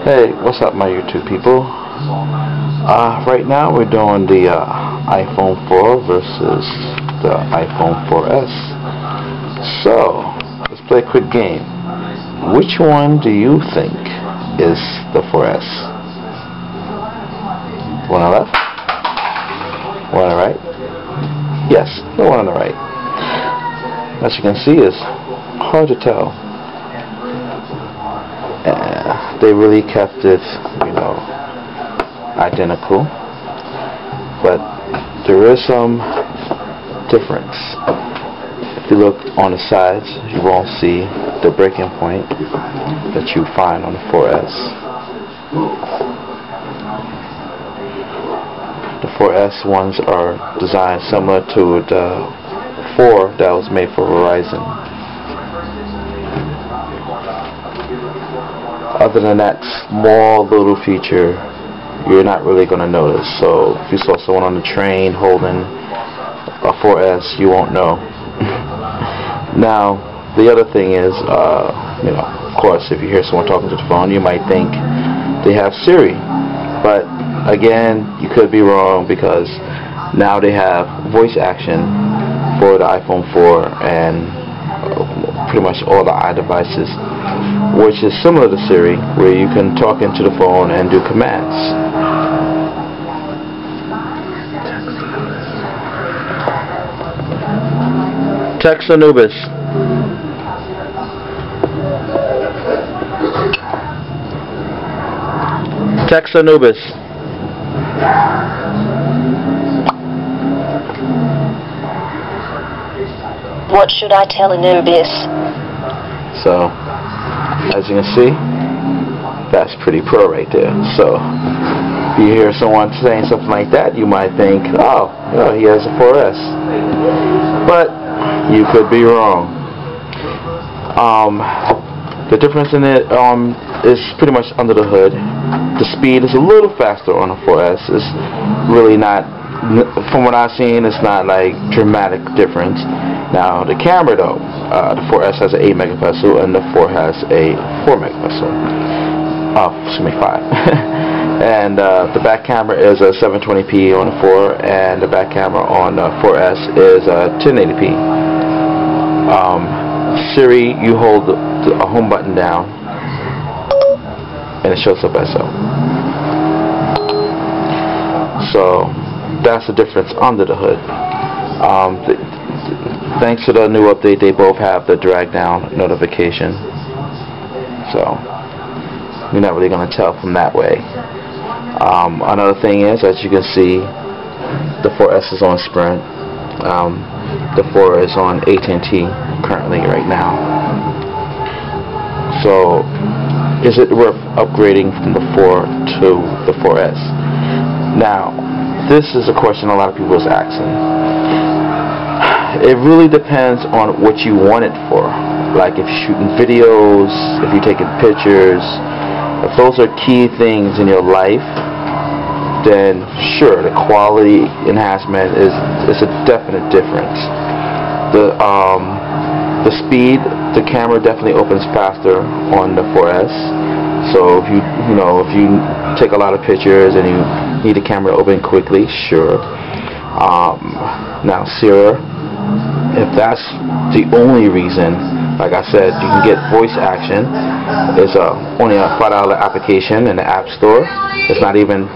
Hey, what's up my YouTube people? Right now we're doing the iPhone 4 versus the iPhone 4S. So, let's play a quick game. Which one do you think is the 4S? One on the left? One on the right? Yes, the one on the right. As you can see, it's hard to tell. They really kept it, identical, but there is some difference. If you look on the sides, you won't see the breaking point that you find on the 4S. The 4S ones are designed similar to the 4 that was made for Verizon. Other than that small little feature, you're not really going to notice. So if you saw someone on the train holding a 4S, you won't know. Now, the other thing is, of course, if you hear someone talking to the phone, you might think they have Siri. But again, you could be wrong, because now they have voice action for the iPhone 4 and pretty much all the iDevices, which is similar to Siri, where you can talk into the phone and do commands. Text Anubis. Text Anubis. What should I tell Anubis? So, as you can see, that's pretty pro right there. So, if you hear someone saying something like that, you might think, oh, he has a 4S. But you could be wrong. The difference in it is pretty much under the hood. The speed is a little faster on a 4S. It's really not, from what I've seen, it's not like dramatic difference. Now the camera though, the 4S has an 8 megapixel and the 4 has a 4 megapixel. Excuse me, 5. And the back camera is a 720p on the 4, and the back camera on the 4S is a 1080p. Siri, you hold a home button down and it shows up as so. So that's the difference under the hood. Thanks to the new update, they both have the drag down notification. So you're not really going to tell from that way. Another thing is, as you can see, the 4S is on Sprint. The 4 is on AT&T currently right now. So is it worth upgrading from the 4 to the 4S? Now, this is a question a lot of people is asking. It really depends on what you want it for. Like if you're shooting videos, if you're taking pictures, if those are key things in your life, then sure, the quality enhancement is a definite difference. The speed, the camera definitely opens faster on the 4S. So if you take a lot of pictures and you need the camera to open quickly, sure. Now Siri, if that's the only reason, like I said, you can get voice action. It's only a $5 application in the App Store. It's not even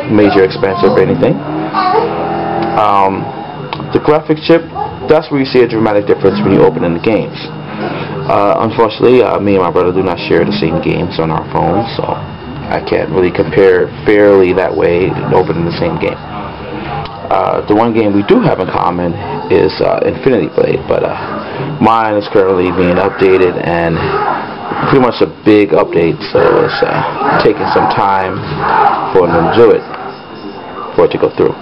major expensive or anything. The graphics chip, that's where you see a dramatic difference when you open in the games. Unfortunately, me and my brother do not share the same games on our phones, so I can't really compare fairly that way and open in the same game. The one game we do have in common is Infinity Blade, but mine is currently being updated, and pretty much a big update, so it's taking some time for them to do it, for it to go through.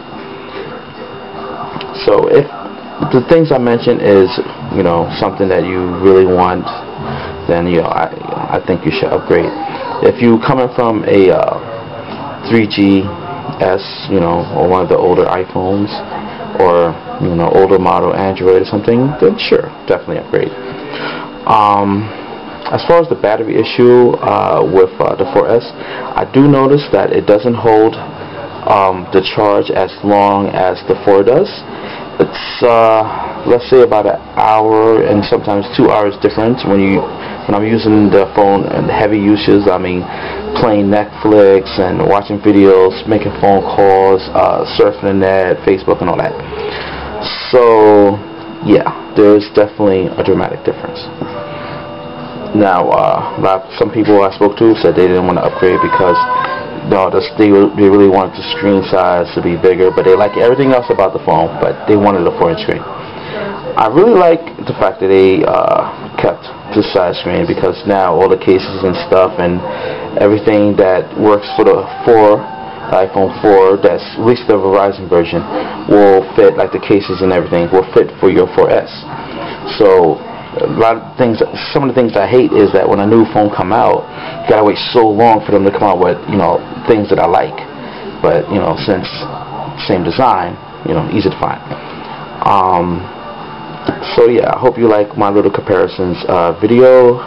So if the things I mentioned is something that you really want, then I think you should upgrade. If you coming from a 3GS, or one of the older iPhones, or older model Android or something, then sure, definitely upgrade. As far as the battery issue with the 4S, I do notice that it doesn't hold the charge as long as the 4 does. It's let's say about an hour and sometimes 2 hours difference when I'm using the phone and heavy uses. I mean, playing Netflix and watching videos, making phone calls, surfing the net, Facebook, and all that. So yeah, there's definitely a dramatic difference. Now, some people I spoke to said they didn't want to upgrade because they really wanted the screen size to be bigger, but they like everything else about the phone, but they wanted a 4-inch screen. I really like the fact that they kept this size screen, because now all the cases and stuff and everything that works for the iPhone 4, that's at least the Verizon version, will fit, like the cases and everything will fit for your 4S. So a lot of things, some of the things I hate is that when a new phone come out, you gotta wait so long for them to come out with, things that I like. But, since same design, easy to find. So yeah, I hope you like my little comparisons video.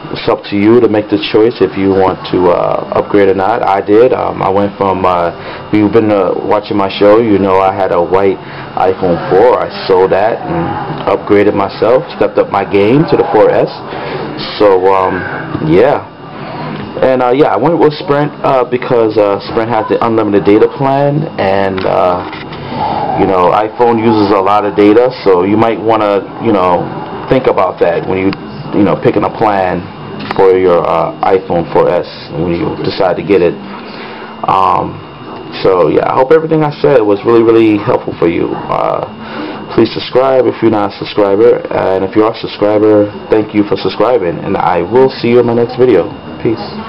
It's up to you to make the choice if you want to upgrade or not. I did. I went from, if you've been watching my show, I had a white iPhone 4. I sold that and upgraded myself, stepped up my game to the 4S. So yeah. And yeah, I went with Sprint because Sprint has the unlimited data plan, and iPhone uses a lot of data, so you might want to think about that when you picking a plan for your iPhone 4S when you decide to get it. So yeah, I hope everything I said was really helpful for you. Please subscribe if you're not a subscriber, and if you are a subscriber, thank you for subscribing, and I will see you in my next video. Peace.